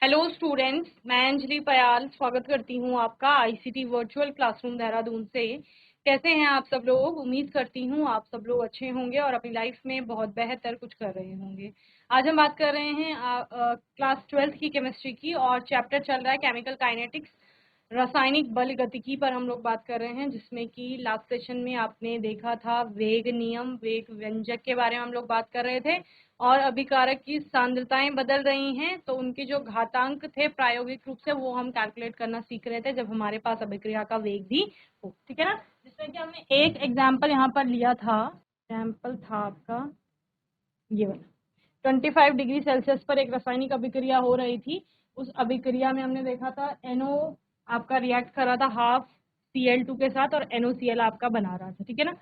Hello students, मैं अंजलि पयाल स्वागत करती हूँ आपका आईसीटी वर्चुअल क्लासरूम देहरादून से। कैसे हैं आप सब लोग? उम्मीद करती हूँ आप सब लोग अच्छे होंगे और अपनी लाइफ में बहुत बेहतर कुछ कर रहे होंगे। आज हम बात कर रहे हैं क्लास 12th की केमिस्ट्री की और चैप्टर चल रहा है केमिकल काइनेटिक्स, रासायनिक बल गतिकी पर हम लोग बात कर रहे हैं, जिसमें कि लास्ट सेशन में आपने देखा था वेग नियम, वेग व्यंजक के बारे में हम लोग बात कर रहे थे और अभिकारक की सांद्रताएं बदल रही हैं तो उनके जो घातांक थे प्रायोगिक रूप से वो हम कैलकुलेट करना सीख रहे थे जब हमारे पास अभिक्रिया का वेग भी हो। ठीक है ना? जिसमें कि हमने एक एग्जाम्पल यहाँ पर लिया था। एग्जाम्पल था आपका ये वाला, 25 डिग्री सेल्सियस पर एक रासायनिक अभिक्रिया हो रही थी। उस अभिक्रिया में हमने देखा था NO आपका रिएक्ट कर रहा था हाफ Cl2 के साथ और NOCl आपका बना रहा था। ठीक है ना?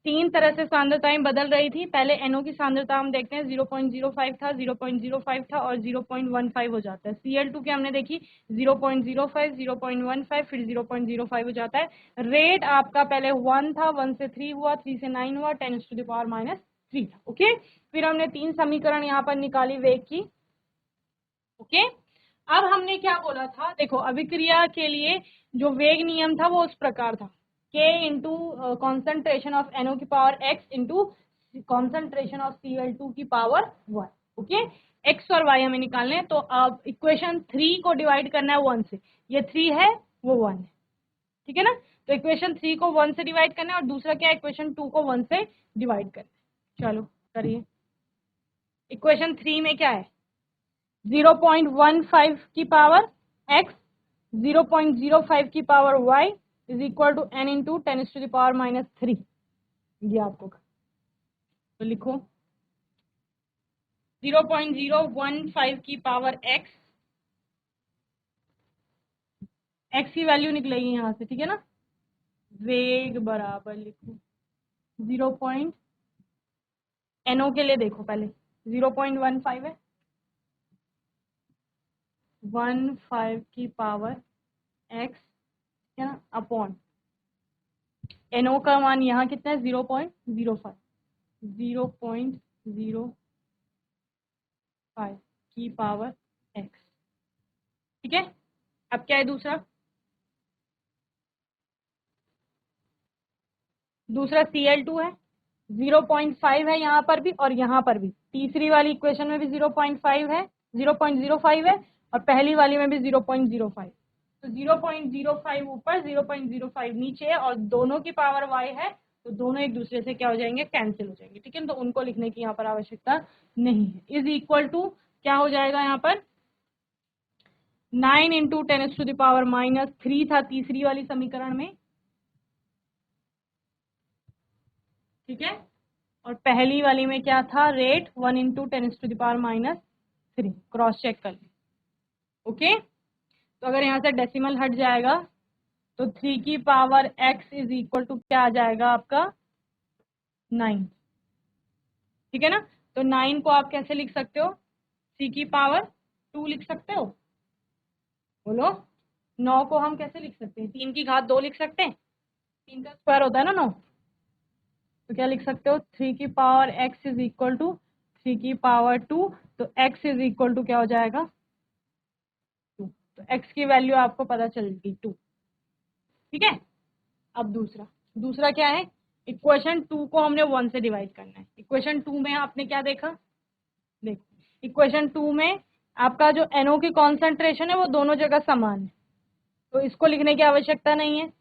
तीन तरह से सांद्रताएं बदल रही थी। पहले NO की सांद्रता हम देखते हैं 0.05 था, 0.05 था और 0.15 हो जाता है। Cl2 के हमने देखी 0.05, 0.15 फिर 0.05 हो जाता है। रेट आपका पहले 1 था, 1 से 3 हुआ, 3 से 9 हुआ, 10⁻³ था। ओके, फिर हमने तीन समीकरण यहाँ पर निकाली वेग की। ओके, अब हमने क्या बोला था? देखो, अभिक्रिया के लिए जो वेग नियम था वो उस प्रकार था, K into concentration of NO की power x into concentration of Cl2 की पावर 1। ओके, x और y हमें निकालने हैं, तो अब इक्वेशन 3 को डिवाइड करना है 1 से। ये 3 है, वो 1 है। ठीक है ना? तो इक्वेशन 3 को 1 से डिवाइड करना है और दूसरा क्या है, इक्वेशन 2 को 1 से डिवाइड करना है। चलो करिए। इक्वेशन 3 में क्या है? 0.15 की पावर x, 0.05 की power y is equal to n into 10⁻³ ये आपको। तो लिखो 0.015 की पावर x, x की वैल्यू निकलेगी यहाँ से। ठीक है ना? वेग बराबर लिखो 0. NO के लिए देखो, पहले 0.15 है, 15 की पावर x, है ना, अपॉन NO का मान यहाँ कितना है 0.05, 0.05 की पावर x। ठीक है, अब क्या है दूसरा? दूसरा Cl2 है, 0.5 है यहाँ पर भी और यहाँ पर भी। तीसरी वाली इक्वेशन में भी 0.5 है, 0.05 है और पहली वाली में भी 0.05। तो 0.05 ऊपर, 0.05 नीचे और दोनों की पावर y है, तो दोनों एक दूसरे से क्या हो जाएंगे, कैंसिल हो जाएंगे। ठीक है, तो उनको लिखने की यहाँ पर आवश्यकता नहीं है। इज इक्वल टू क्या हो जाएगा यहाँ पर? 9 इंटू 10⁻³ था तीसरी वाली समीकरण में। ठीक है, और पहली वाली में क्या था? रेट 1 इंटू 10⁻³ क्रॉस चेक कर ले। ओके, तो अगर यहाँ से डेसिमल हट जाएगा तो 3 की power x is equal to क्या आ जाएगा आपका? 9। ठीक है ना? तो 9 को आप कैसे लिख सकते हो? 3 की पावर 2 लिख सकते हो। बोलो, 9 को हम कैसे लिख सकते हैं? 3 की घात 2 लिख सकते हैं, 3 का स्क्वायर होता है ना 9। तो क्या लिख सकते हो? 3 की power x is equal to 3 की पावर 2, तो x इज इक्वल टू क्या हो जाएगा? 2। तो x की वैल्यू आपको पता चलेगी 2। ठीक है, अब दूसरा क्या है? इक्वेशन 2 को हमने 1 से डिवाइड करना है। इक्वेशन 2 में आपने क्या देखा? देखो, इक्वेशन 2 में आपका जो NO की कॉन्सेंट्रेशन है वो दोनों जगह समान है, तो इसको लिखने की आवश्यकता नहीं है।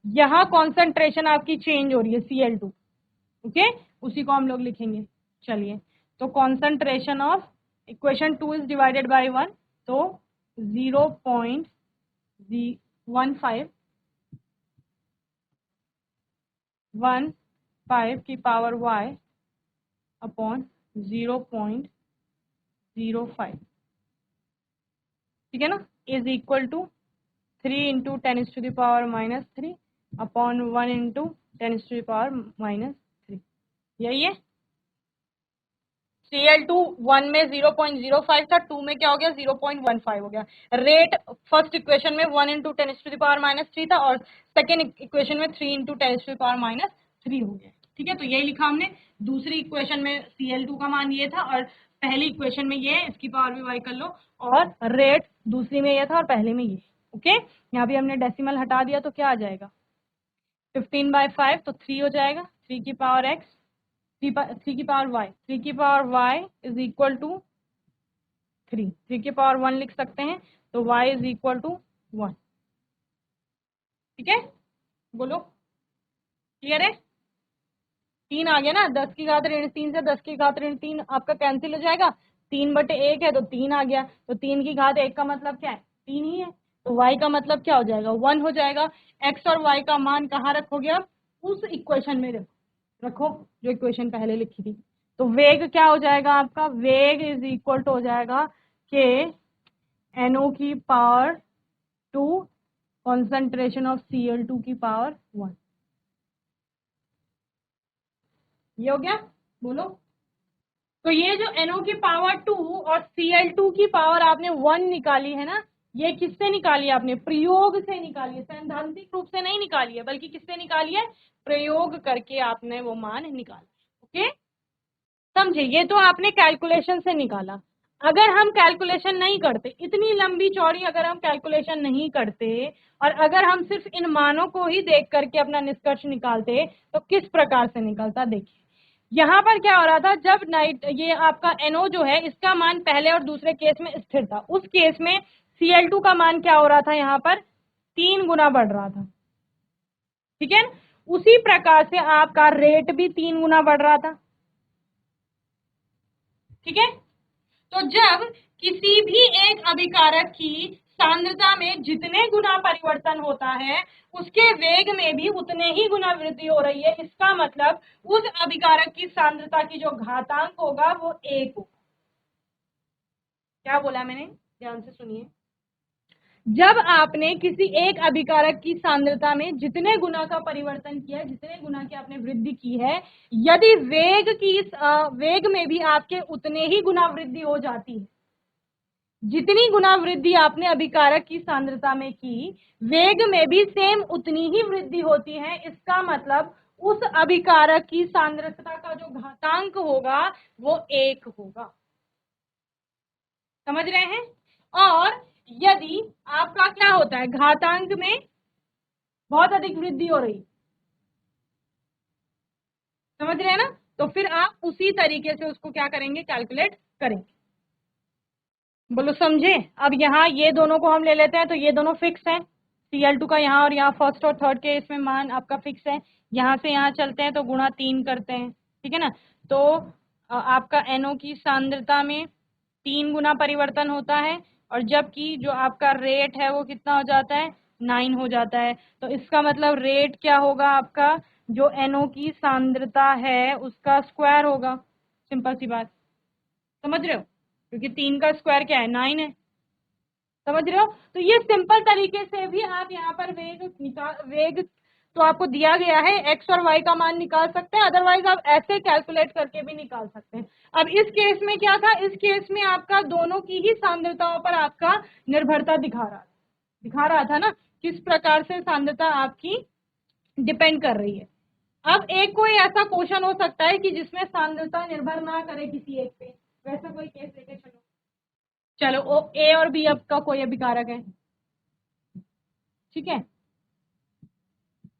यहाँ कॉन्सेंट्रेशन आपकी चेंज हो रही है Cl2। ओके, उसी को हम लोग लिखेंगे। चलिए, तो concentration of equation 2 is divided by 1, तो 0.15 की पावर y अपॉन 0.05। ठीक है ना? Is equal to 3 into 10⁻³ upon 1 into 10⁻³। यही है। Cl2 1 में 0.05 था, 2 में क्या हो गया? 0.15 हो गया। रेट फर्स्ट इक्वेशन में 1 इंटू 10⁻³ था और सेकेंड इक्वेशन में 3 इंटू 10⁻³ हो गया। ठीक है, तो यही लिखा हमने। दूसरी इक्वेशन में Cl2 का मान ये था और पहली इक्वेशन में ये, इसकी पावर भी y कर लो, और रेट दूसरी में ये था और पहले में ये। ओके, यहाँ भी हमने डेसिमल हटा दिया तो क्या आ जाएगा 15/5, तो 3 हो जाएगा, 3 की पावर x, 3 की पावर y, 3 की power y is equal to 3 की पावर 1 लिख सकते हैं, तो y इज इक्वल टू 1। ठीक है, बोलो क्लियर है? 3 आ गया ना, 10 की घात ऋण 3 से 10 की घात ऋण 3 आपका कैंसिल हो जाएगा, 3/1 है तो 3 आ गया, तो 3 की घात 1 का मतलब क्या है 3 ही है, तो y का मतलब क्या हो जाएगा 1 हो जाएगा। x और y का मान कहाँ रखोगे आप, उस इक्वेशन में रखो जो इक्वेशन पहले लिखी थी। तो वेग क्या हो जाएगा आपका, वेग इज इक्वल टू हो जाएगा के NO की पावर 2 कॉन्सेंट्रेशन ऑफ Cl2 की पावर 1। ये हो गया, बोलो। तो ये जो NO की पावर 2 और Cl2 की पावर आपने 1 निकाली है ना, ये किससे निकाली है आपने, प्रयोग से निकाली है, सैद्धांतिक रूप से नहीं निकाली है, बल्कि किससे निकाली है, प्रयोग करके आपने वो मान निकाला। ओके, समझे? ये तो आपने कैलकुलेशन से निकाला। अगर हम कैलकुलेशन नहीं करते, इतनी लंबी चौड़ी अगर हम कैलकुलेशन नहीं करते और अगर हम सिर्फ इन मानों को ही देख करके अपना निष्कर्ष निकालते तो किस प्रकार से निकलता, देखिए यहाँ पर क्या हो रहा था, जब नाइट ये आपका NO जो है इसका मान पहले और दूसरे केस में स्थिर था, उस केस में Cl2 का मान क्या हो रहा था, यहाँ पर 3 गुना बढ़ रहा था। ठीक है, उसी प्रकार से आपका रेट भी 3 गुना बढ़ रहा था। ठीक है, तो जब किसी भी एक अभिकारक की सांद्रता में जितने गुना परिवर्तन होता है उसके वेग में भी उतने ही गुना वृद्धि हो रही है, इसका मतलब उस अभिकारक की सांद्रता की जो घातांक होगा वो 1 होगा। क्या बोला मैंने, ध्यान से सुनिए। जब आपने किसी एक अभिकारक की सांद्रता में जितने गुना का परिवर्तन किया, जितने गुना की आपने वृद्धि की है, यदि वेग में भी आपके उतने ही गुना वृद्धि हो जाती है, जितनी गुना वृद्धि आपने अभिकारक की सांद्रता में की, वेग में भी सेम उतनी ही वृद्धि होती है, इसका मतलब उस अभिकारक की सांद्रता का जो घातांक होगा वो 1 होगा। समझ रहे हैं? और यदि आपका क्या होता है, घातांक में बहुत अधिक वृद्धि हो रही, समझ रहे हैं ना, तो फिर आप उसी तरीके से उसको क्या करेंगे, कैलकुलेट करेंगे। बोलो समझे? अब यहाँ ये दोनों को हम ले लेते हैं, तो ये दोनों फिक्स हैं, Cl2 का यहाँ और यहाँ फर्स्ट और थर्ड के इसमें मान आपका फिक्स है। यहाँ से यहाँ चलते हैं तो गुणा 3 करते हैं, ठीक है ना, तो आपका NO की सांद्रता में 3 गुना परिवर्तन होता है, और जबकि जो आपका रेट है वो कितना हो जाता है 9 हो जाता है। तो इसका मतलब रेट क्या होगा आपका, जो NO की सांद्रता है उसका स्क्वायर होगा, सिंपल सी बात। समझ रहे हो? क्योंकि 3 का स्क्वायर क्या है 9 है। समझ रहे हो? तो ये सिंपल तरीके से भी आप यहाँ पर वेग तो आपको दिया गया है, x और y का मान निकाल सकते हैं, अदरवाइज आप ऐसे कैलकुलेट करके भी निकाल सकते हैं। अब इस केस में क्या था, इस केस में आपका दोनों की ही सांद्रताओं पर आपका निर्भरता दिखा रहा था ना, किस प्रकार से सांद्रता आपकी डिपेंड कर रही है। अब एक कोई ऐसा क्वेश्चन हो सकता है कि जिसमें सांद्रता निर्भर ना करे किसी एक पे, वैसा कोई केस लेके चलो। चलो A और B आपका कोई अभिकारक है, ठीक है,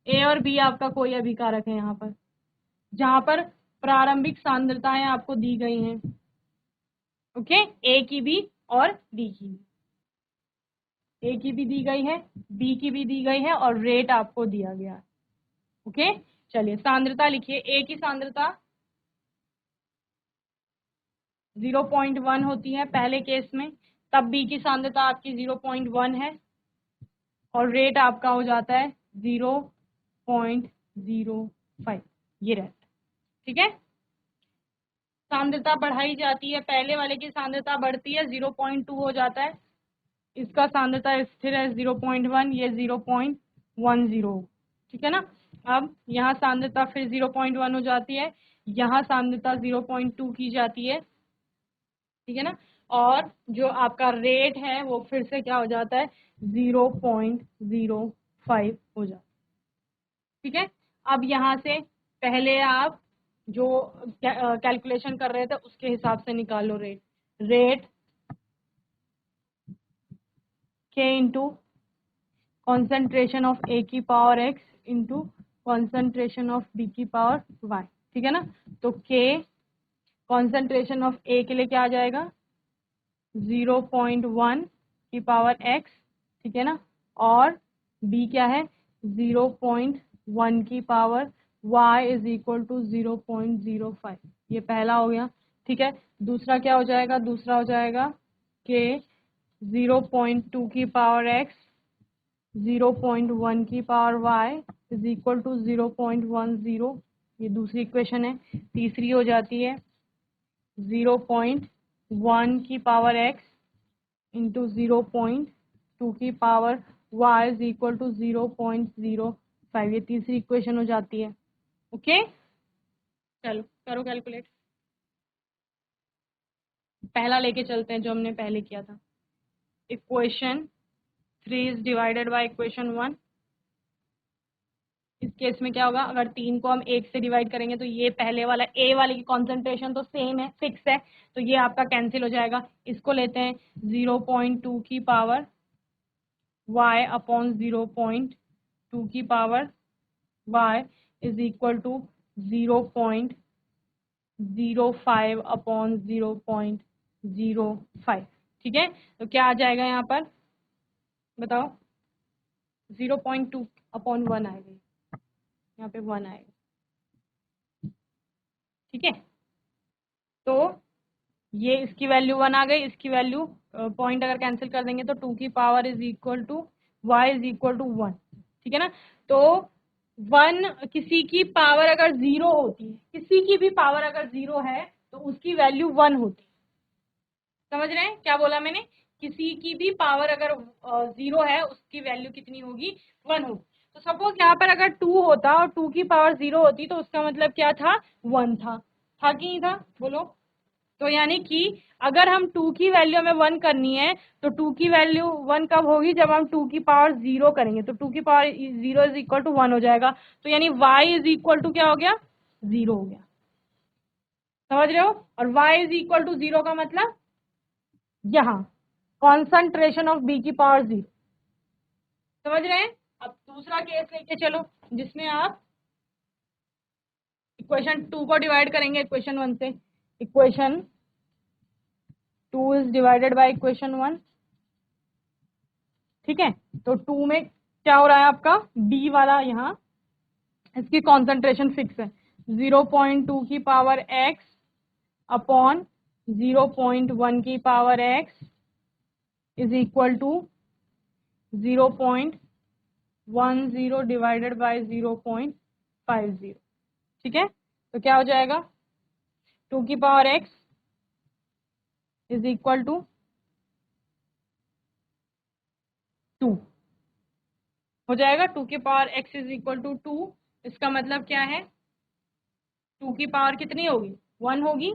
A और B आपका कोई अभिकारक है यहाँ पर, जहां पर प्रारंभिक सांद्रताएं आपको दी गई हैं। ओके, A की भी और B की भी, A की भी दी गई है, B की भी दी गई है, और रेट आपको दिया गया है। ओके, चलिए सांद्रता लिखिए। A की सांद्रता 0.1 होती है पहले केस में, तब B की सांद्रता आपकी 0.1 है, और रेट आपका हो जाता है 0.05, ये रहता है। ठीक है, सांद्रता बढ़ाई जाती है, पहले वाले की सांद्रता बढ़ती है 0.2 हो जाता है, इसका सांद्रता स्थिर है 0.1, ये 0.10। ठीक है ना, अब यहाँ सांद्रता फिर 0.1 हो जाती है, यहाँ सांद्रता 0.2 की जाती है, ठीक है ना, और जो आपका रेट है वो फिर से क्या हो जाता है 0.05 हो जाता है। ठीक है, अब यहाँ से पहले आप जो कैलकुलेशन कर रहे थे उसके हिसाब से निकालो rate. Rate k into concentration of a की power x into concentration of b की पावर y, ठीक है ना। तो k कॉन्सेंट्रेशन ऑफ a के लिए क्या आ जाएगा 0.1 की पावर x, ठीक है ना, और b क्या है 0.1 की power y is equal to 0.05। ये पहला हो गया, ठीक है। दूसरा क्या हो जाएगा, दूसरा हो जाएगा k 0.2 की पावर x 0.1 की power y is equal to 0.10। ये दूसरी इक्वेशन है। तीसरी हो जाती है 0.1 की पावर x इंटू 0.2 की power y is equal to 0.05। ये तीसरी इक्वेशन हो जाती है। ओके, चलो करो कैलकुलेट। पहला लेके चलते हैं जो हमने पहले किया था। Equation 3 is divided by equation 1। इस केस में क्या होगा, अगर 3 को हम 1 से डिवाइड करेंगे तो ये पहले वाला a वाले की कॉन्सेंट्रेशन तो सेम है, फिक्स है, तो ये आपका कैंसिल हो जाएगा। इसको लेते हैं 0.2 की पावर y अपॉन 0.2 की power y is equal to 0.05 upon 0.05, ठीक है। तो क्या आ जाएगा यहाँ पर बताओ, 0.2 अपॉन 1 आएगा, यहाँ पे 1 आएगा, ठीक है। तो ये इसकी वैल्यू 1 आ गई, इसकी वैल्यू पॉइंट अगर कैंसिल कर देंगे तो 2 की power is equal to y is equal to 1, ठीक है ना। तो 1 किसी की पावर अगर 0 होती है, किसी की भी पावर अगर 0 है तो उसकी वैल्यू 1 होती है। समझ रहे हैं क्या बोला मैंने, किसी की भी पावर अगर 0 है उसकी वैल्यू कितनी होगी 1 होगी। तो सपोज यहाँ पर अगर 2 होता और 2 की पावर 0 होती तो उसका मतलब क्या था 1 था कि नहीं था बोलो। तो यानी कि अगर हम 2 की वैल्यू हमें 1 करनी है तो 2 की वैल्यू 1 कब होगी, जब हम 2 की पावर 0 करेंगे, तो 2 की पावर 0 इज इक्वल टू 1 हो जाएगा। तो यानी y इज इक्वल टू क्या हो गया 0 हो गया, समझ रहे हो। और y इज इक्वल टू 0 का मतलब यहाँ कॉन्सेंट्रेशन ऑफ b की पावर 0, समझ रहे हैं। अब दूसरा केस लेके चलो जिसमें आप इक्वेशन 2 को डिवाइड करेंगे इक्वेशन 1 से। Equation 2 is divided by equation 1, ठीक है। तो 2 में क्या हो रहा है आपका b वाला, यहाँ इसकी कॉन्सेंट्रेशन फिक्स है 0.2 की पावर x अपॉन 0.1 की power x is equal to 0.10 divided by 0.50, ठीक है। तो क्या हो जाएगा 2 की power x is equal to 2 हो जाएगा। 2 की power x is equal to 2, इसका मतलब क्या है 2 की पावर कितनी होगी 1 होगी।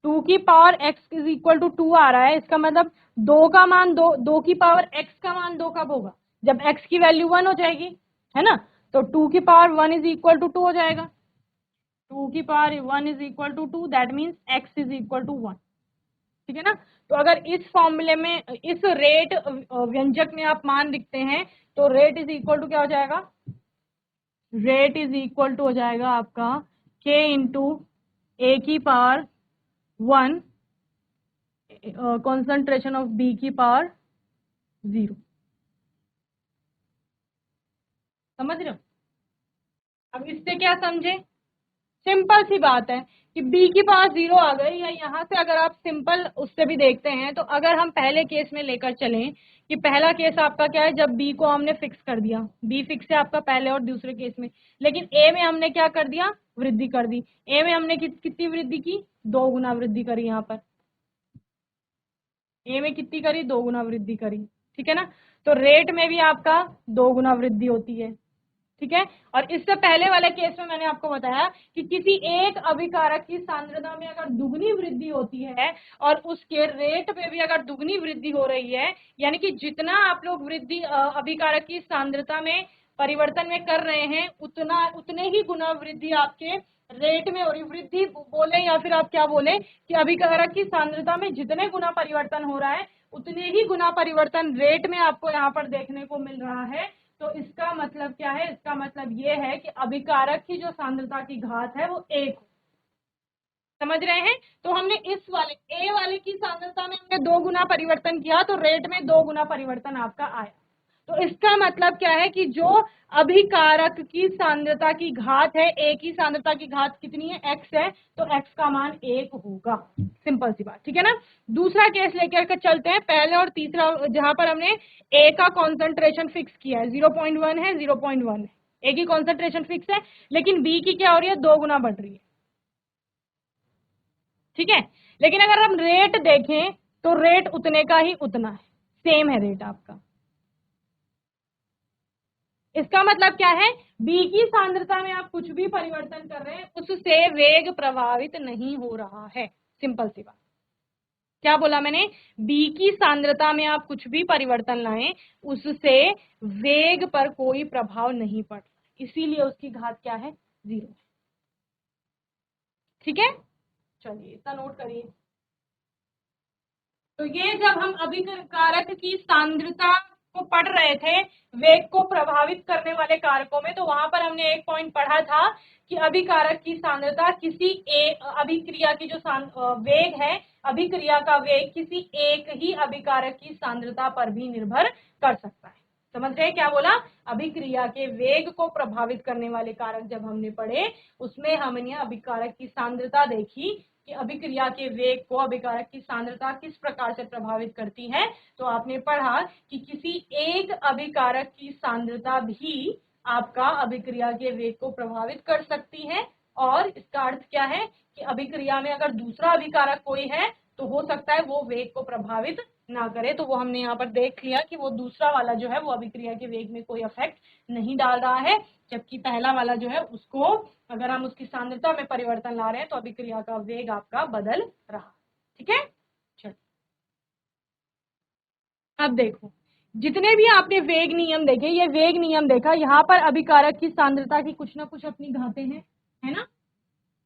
2 की power x is equal to 2 आ रहा है, इसका मतलब 2 का मान 2 की पावर x का मान 2 कब होगा, जब x की वैल्यू 1 हो जाएगी, है ना। तो 2 की पावर 1 इज इक्वल टू 2 हो जाएगा। 2 की power 1 is equal to 2, that means x is equal to 1, ठीक है ना। तो अगर इस फॉर्मूले में इस रेट व्यंजक में आप मान लिखते हैं तो रेट इज इक्वल टू क्या हो जाएगा, रेट इज इक्वल टू हो जाएगा आपका k इंटू ए की पावर 1 कॉन्सेंट्रेशन ऑफ b की पावर 0, समझ रहे हो। अब इससे क्या समझे, सिंपल सी बात है कि b की पावर 0 आ गई, या यहाँ से अगर आप सिंपल उससे भी देखते हैं तो अगर हम पहले केस में लेकर चलें कि पहला केस आपका क्या है, जब b को हमने फिक्स कर दिया, b फिक्स है आपका पहले और दूसरे केस में, लेकिन a में हमने क्या कर दिया वृद्धि कर दी। a में हमने कितनी वृद्धि की 2 गुना वृद्धि करी, यहाँ पर a में कितनी करी 2 गुना वृद्धि करी, ठीक है ना। तो रेट में भी आपका 2 गुना वृद्धि होती है, ठीक है। और इससे पहले वाले केस में मैंने आपको बताया कि किसी एक अभिकारक की सांद्रता में अगर दुगनी वृद्धि होती है और उसके रेट में भी अगर दुगनी वृद्धि हो रही है, यानी कि जितना आप लोग वृद्धि अभिकारक की सांद्रता में परिवर्तन में कर रहे हैं उतने ही गुना वृद्धि आपके रेट में हो रही। वृद्धि बोले या फिर आप क्या बोले कि अभिकारक की सांद्रता में जितने गुना परिवर्तन हो रहा है उतने ही गुना परिवर्तन रेट में आपको यहाँ पर देखने को मिल रहा है। तो इसका मतलब क्या है? इसका मतलब ये है कि अभिकारक की जो सांद्रता की घात है वो 1 समझ रहे हैं। तो हमने इस वाले ए वाले की सांद्रता में हमने 2 गुना परिवर्तन किया तो रेट में 2 गुना परिवर्तन आपका आया। तो इसका मतलब क्या है कि जो अभिकारक की सांद्रता की घात है, ए की सांद्रता की घात कितनी है? x है, तो x का मान 1 होगा। सिंपल सी बात, ठीक है ना। दूसरा केस लेकर के चलते हैं, पहले और तीसरा जहां पर हमने ए का कॉन्सेंट्रेशन फिक्स किया है 0.1 है, 0.1 है, ए की कॉन्सेंट्रेशन फिक्स है, लेकिन बी की क्या हो रही है? 2 गुना बढ़ रही है, ठीक है। लेकिन अगर हम रेट देखें तो रेट उतने का ही उतना है, सेम है रेट आपका। इसका मतलब क्या है? बी की सांद्रता में आप कुछ भी परिवर्तन कर रहे हैं उससे वेग प्रभावित नहीं हो रहा है। सिंपल सी बात। क्या बोला मैंने? बी की सांद्रता में आप कुछ भी परिवर्तन लाएं उससे वेग पर कोई प्रभाव नहीं पड़ता, इसीलिए उसकी घात क्या है? 0। ठीक है, चलिए इतना नोट करिए। तो ये जब हम अभिकारक की सांद्रता को पढ़ रहे थे वेग को प्रभावित करने वाले कारकों में, तो वहां पर हमने एक पॉइंट पढ़ा था कि अभिकारक की सांद्रता किसी अभिक्रिया की जो वेग है, अभिक्रिया का वेग किसी एक ही अभिकारक की सांद्रता पर भी निर्भर कर सकता है। समझ रहे क्या बोला? अभिक्रिया के वेग को प्रभावित करने वाले कारक जब हमने पढ़े उसमें हमने अभिकारक की सांद्रता देखी कि अभिक्रिया के वेग को अभिकारक की सांद्रता किस प्रकार से प्रभावित करती है। तो आपने पढ़ा कि किसी एक अभिकारक की सांद्रता भी आपका अभिक्रिया के वेग को प्रभावित कर सकती है। और इसका अर्थ क्या है कि अभिक्रिया में अगर दूसरा अभिकारक कोई है तो हो सकता है वो वेग को प्रभावित ना करे। तो वो हमने यहाँ पर देख लिया कि वो दूसरा वाला जो है वो अभिक्रिया के वेग में कोई इफेक्ट नहीं डाल रहा है, जबकि पहला वाला जो है उसको अगर हम उसकी सांद्रता में परिवर्तन ला रहे हैं तो अभिक्रिया का वेग आपका बदल रहा। ठीक है, चलो अब देखो, जितने भी आपने वेग नियम देखे, ये वेग नियम देखा, यहाँ पर अभिकारक की सांद्रता की कुछ ना कुछ अपनी घातें हैं, है ना।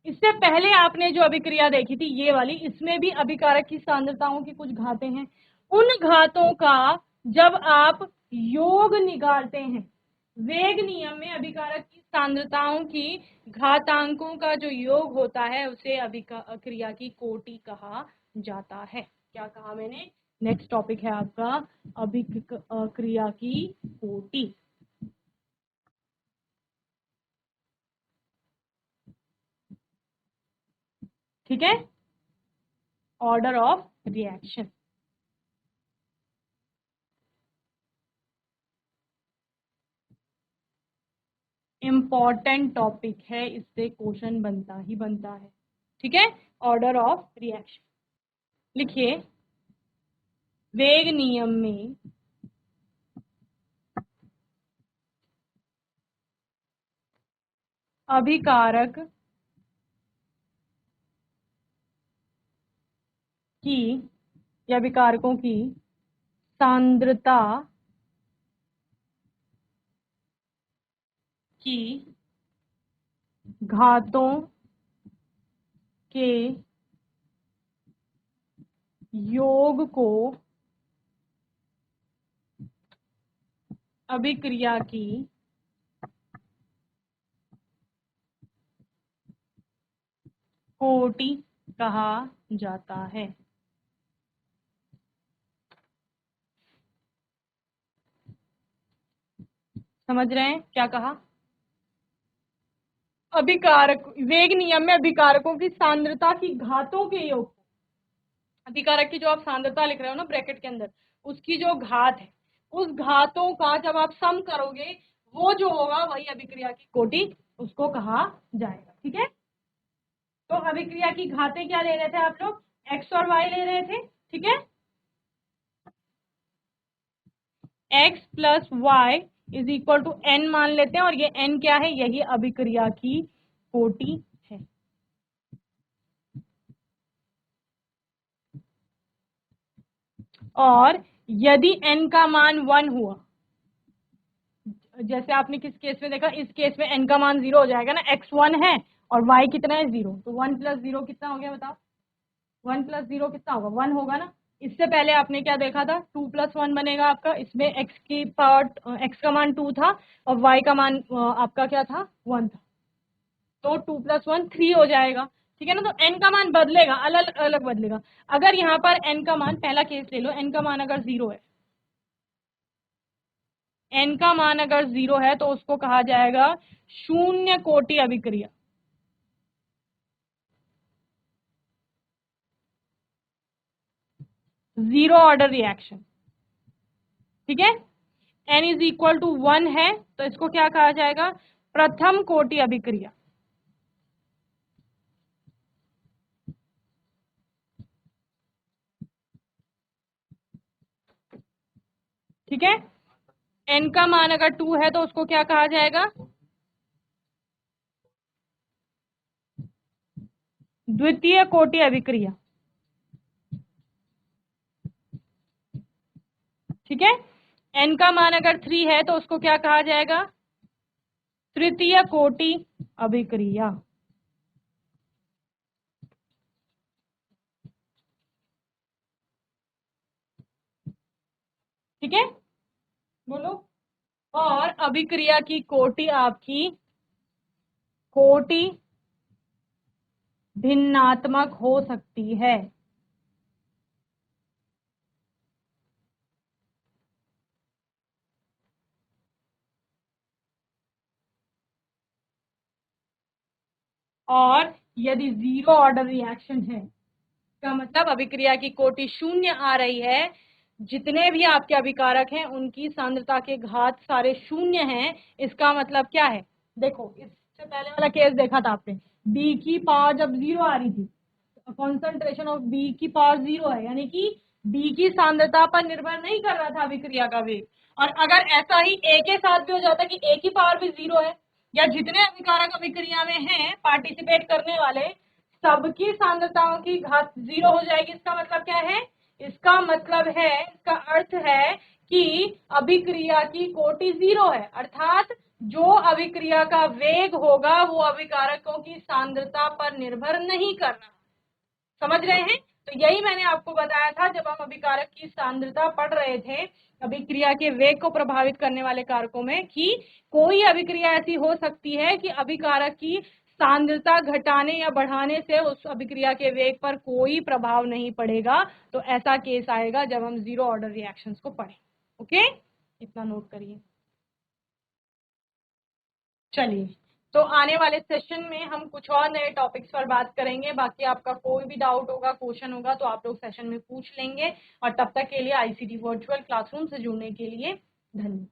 इससे पहले आपने जो अभिक्रिया देखी थी ये वाली, इसमें भी अभिकारक की सांद्रताओं की कुछ घातें हैं। उन घातों का जब आप योग निकालते हैं, वेग नियम में अभिकारक की सांद्रताओं की घातांकों का जो योग होता है उसे अभिक्रिया की कोटि कहा जाता है। क्या कहा मैंने? नेक्स्ट टॉपिक है आपका अभिक्रिया की कोटि। ठीक है, order of reaction. Important topic है, इससे क्वेश्चन बनता ही बनता है। ठीक है, ऑर्डर ऑफ रिएक्शन लिखिए। वेग नियम में अभिकारक की या अभिकारकों की सांद्रता की घातों के योग को अभिक्रिया की कोटि कहा जाता है। समझ रहे हैं क्या कहा? अभिकारक, वेग नियम में अभिकारकों की सांद्रता की घातों के योग, अभिकारक की जो आप सांद्रता लिख रहे हो ना ब्रैकेट के अंदर, उसकी जो घात है उस घातों का जब आप सम करोगे वो जो होगा वही अभिक्रिया की कोटि उसको कहा जाएगा। ठीक है, तो अभिक्रिया की घातें क्या ले रहे थे आप लोग? एक्स और वाई ले रहे थे। ठीक है, x plus y is equal to n मान लेते हैं, और ये एन क्या है? यही अभिक्रिया की कोटि है। और यदि n का मान 1 हुआ, जैसे आपने किस केस में देखा, इस केस में n का मान 0 हो जाएगा ना, x 1 है और y कितना है 0, तो 1 प्लस 0 कितना हो गया बताओ, 1 प्लस 0 कितना होगा, 1 होगा ना। इससे पहले आपने क्या देखा था, 2 प्लस 1 बनेगा आपका, इसमें x का मान 2 था और y का मान आपका क्या था, 1 था, तो 2 प्लस 1 3 हो जाएगा, ठीक है ना। तो n का मान बदलेगा, अलग अलग बदलेगा। अगर यहाँ पर n का मान, पहला केस ले लो, n का मान अगर 0 है, n का मान अगर 0 है तो उसको कहा जाएगा शून्य कोटि अभिक्रिया। जीरो ऑर्डर रिएक्शन, ठीक है। n इज इक्वल टू 1 है तो इसको क्या कहा जाएगा, प्रथम कोटि अभिक्रिया, ठीक है। n का मान अगर 2 है तो उसको क्या कहा जाएगा, द्वितीय कोटि अभिक्रिया, ठीक है। n का मान अगर 3 है तो उसको क्या कहा जाएगा, तृतीय कोटि अभिक्रिया, ठीक है। बोलो। और अभिक्रिया की कोटि आपकी कोटि भिन्नात्मक हो सकती है, और यदि जीरो ऑर्डर रिएक्शन है, का मतलब अभिक्रिया की कोटि शून्य आ रही है, जितने भी आपके अभिकारक हैं उनकी सांद्रता के घात सारे शून्य हैं, इसका मतलब क्या है, देखो इससे पहले वाला केस देखा था आपने, बी की पावर जब 0 आ रही थी, कॉन्सेंट्रेशन ऑफ बी की पावर 0 है, यानी कि बी की सांद्रता पर निर्भर नहीं कर रहा था अभिक्रिया का वेग। और अगर ऐसा ही ए के साथ भी हो जाता कि ए की पावर भी 0 है, या जितने अभिकारक अभिक्रिया में हैं पार्टिसिपेट करने वाले, सबकी सांद्रताओं की घात 0 हो जाएगी, इसका मतलब क्या है, इसका मतलब है, इसका अर्थ है कि अभिक्रिया की कोटि 0 है, अर्थात जो अभिक्रिया का वेग होगा वो अभिकारकों की सांद्रता पर निर्भर नहीं करना। समझ रहे हैं। तो यही मैंने आपको बताया था जब हम अभिकारक की सांद्रता पढ़ रहे थे, अभिक्रिया के वेग को प्रभावित करने वाले कारकों में, कि कोई अभिक्रिया ऐसी हो सकती है कि अभिकारक की सांद्रता घटाने या बढ़ाने से उस अभिक्रिया के वेग पर कोई प्रभाव नहीं पड़ेगा। तो ऐसा केस आएगा जब हम जीरो ऑर्डर रिएक्शंस को पढ़ें। ओके, इतना नोट करिए। चलिए, तो आने वाले सेशन में हम कुछ और नए टॉपिक्स पर बात करेंगे। बाकी आपका कोई भी डाउट होगा, क्वेश्चन होगा तो आप लोग सेशन में पूछ लेंगे। और तब तक के लिए आईसीटी वर्चुअल क्लासरूम से जुड़ने के लिए धन्यवाद।